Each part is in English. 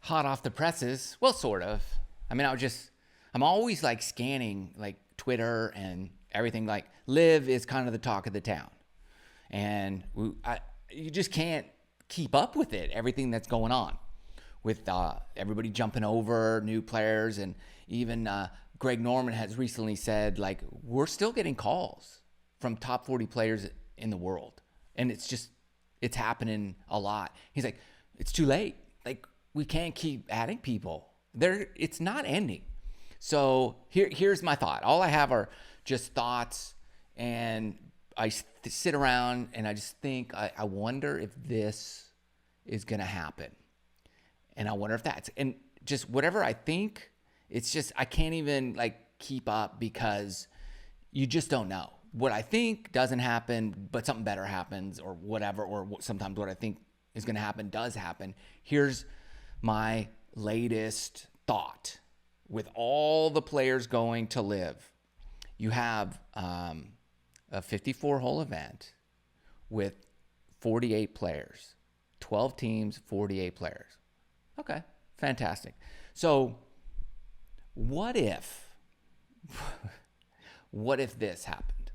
hot off the presses. Well, sort of. I mean, I'm always like scanning like Twitter and everything. Like LIV is kind of the talk of the town. And you just can't keep up with it, everything that's going on with everybody jumping over new players. And even Greg Norman has recently said, like, we're still getting calls from top 40 players in the world. And it's happening a lot. He's like, it's too late. Like, we can't keep adding people. It's not ending. So here's my thought. All I have are just thoughts, and I sit around and I just think, I wonder if this is going to happen. And I wonder if that's, and just whatever I think, it's just, I can't even like keep up because you just don't know. What I think doesn't happen, but something better happens or whatever, or sometimes what I think is going to happen does happen. Here's my latest thought. With all the players going to LIV, you have a 54-hole event with 48 players, 12 teams, 48 players. Okay, fantastic. So what if this happened?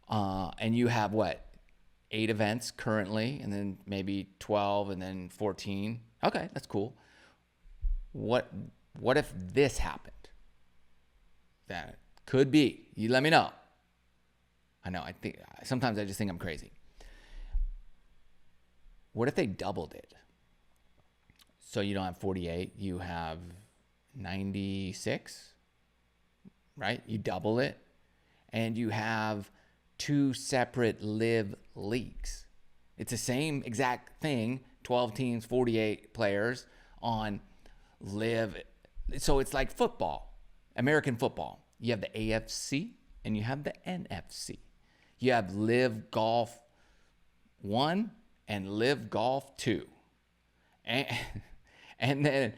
And you have 8 events currently, and then maybe 12, and then 14. Okay, that's cool. What if this happened? That could be. You let me know. I know. Sometimes I just think I'm crazy. What if they doubled it? So you don't have 48, you have 96, right? You double it, and you have 2 separate LIV leagues. It's the same exact thing, 12 teams, 48 players on LIV. So it's like football, American football. You have the AFC and you have the NFC. You have LIV Golf 1 and LIV Golf 2. And then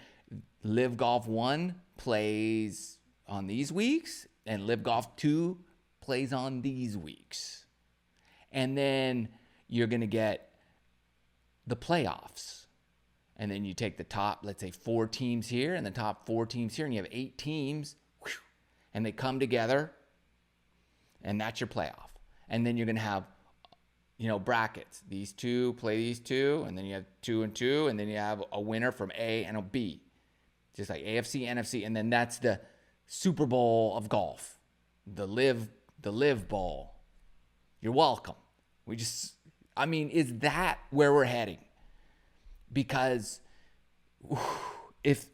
LIV Golf 1 plays on these weeks, and LIV Golf 2 plays on these weeks. And then you're going to get the playoffs. And then you take the top, let's say 4 teams here and the top 4 teams here, and you have 8 teams, and they come together, and that's your playoff. And then you're going to have, brackets. These 2 play these 2, and then you have 2 and 2, and then you have a winner from A and a B. Just like AFC, NFC, and then that's the Super Bowl of golf. The LIV Bowl. You're welcome. Is that where we're heading? Because if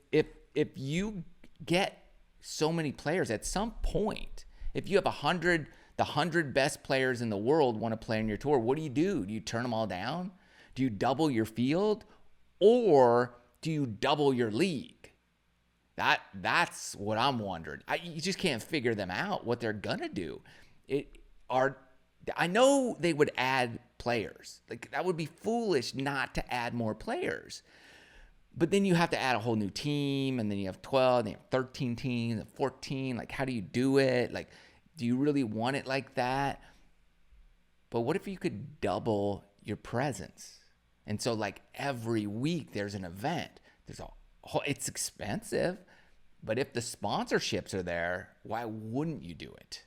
you get so many players at some point, if you have 100, the 100 best players in the world want to play on your tour, what do? Do you turn them all down? Do you double your field, or do you double your league? That's what I'm wondering. You just can't figure them out what they're gonna do. I know they would add players. Like, that would be foolish not to add more players. But then you have to add a whole new team, and then you have 12, and you have 13 teams, and 14. Like, how do you do it? Like, do you really want it like that? But what if you could double your presence? And so, like, every week there's an event. It's expensive, but if the sponsorships are there, why wouldn't you do it?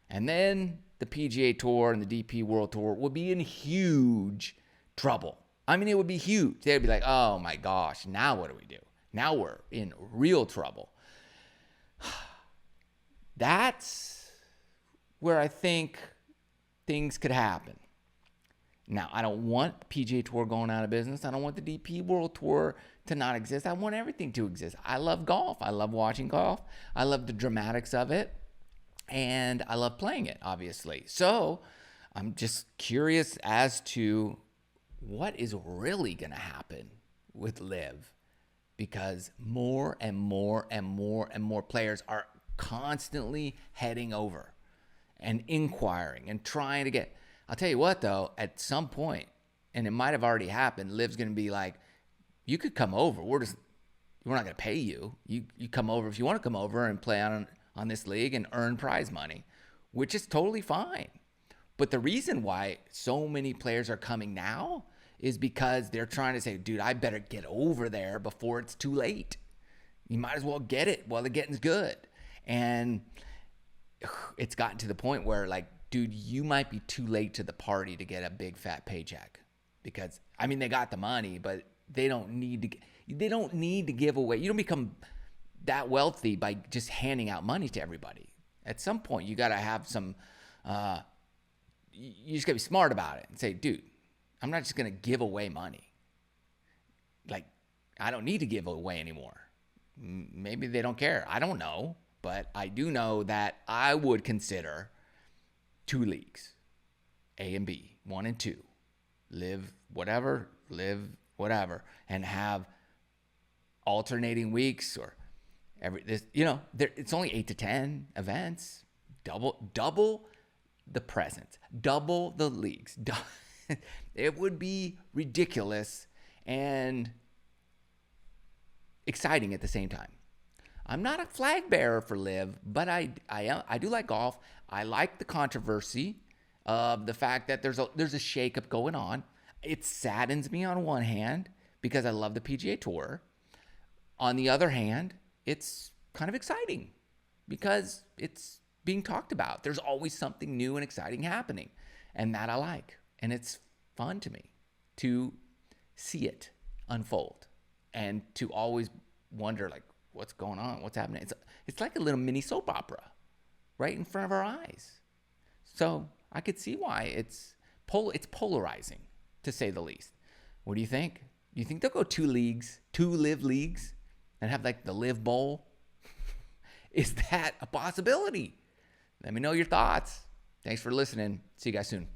And then the PGA Tour and the DP World Tour would be in huge trouble. I mean, it would be huge. They'd be like, oh my gosh, now what do we do? Now we're in real trouble. That's where I think things could happen. Now, I don't want PGA Tour going out of business. I don't want the DP World Tour to not exist. I want everything to exist. I love golf. I love watching golf. I love the dramatics of it. And I love playing it, obviously. So I'm just curious as to what is really going to happen with LIV, because more and more and more and more players are constantly heading over and inquiring and trying to get. I'll tell you what, though, at some point, and it might have already happened, LIV's going to be like, you could come over. We're not going to pay you. You come over if you want to come over and play on this league and earn prize money, which is totally fine. But the reason why so many players are coming now is because they're trying to say, dude, I better get over there before it's too late. You might as well get it while the getting's good. And it's gotten to the point where, like, dude, you might be too late to the party to get a big fat paycheck, because I mean, they got the money, but they don't need to give away. You don't become that wealthy by just handing out money to everybody. At some point, you got to have some, you just got to be smart about it and say, dude, I'm not just going to give away money. Like, I don't need to give away anymore. Maybe they don't care. I don't know. But I do know that I would consider 2 leagues, A and B, 1 and 2, live whatever, and have alternating weeks or it's only 8 to 10 events, double the presence, double the leagues. It would be ridiculous and exciting at the same time. I'm not a flag bearer for LIV, but I do like golf. I like the controversy of the fact that there's a shakeup going on. It saddens me on one hand because I love the PGA Tour. On the other hand, it's kind of exciting because it's being talked about. There's always something new and exciting happening, and that I like. And it's fun to me to see it unfold and to always wonder, like, what's going on? What's happening? It's like a little mini soap opera right in front of our eyes. So I could see why it's polarizing, to say the least. What do you think? Do you think they'll go 2 LIV leagues, and have like the LIV Bowl? Is that a possibility? Let me know your thoughts. Thanks for listening. See you guys soon.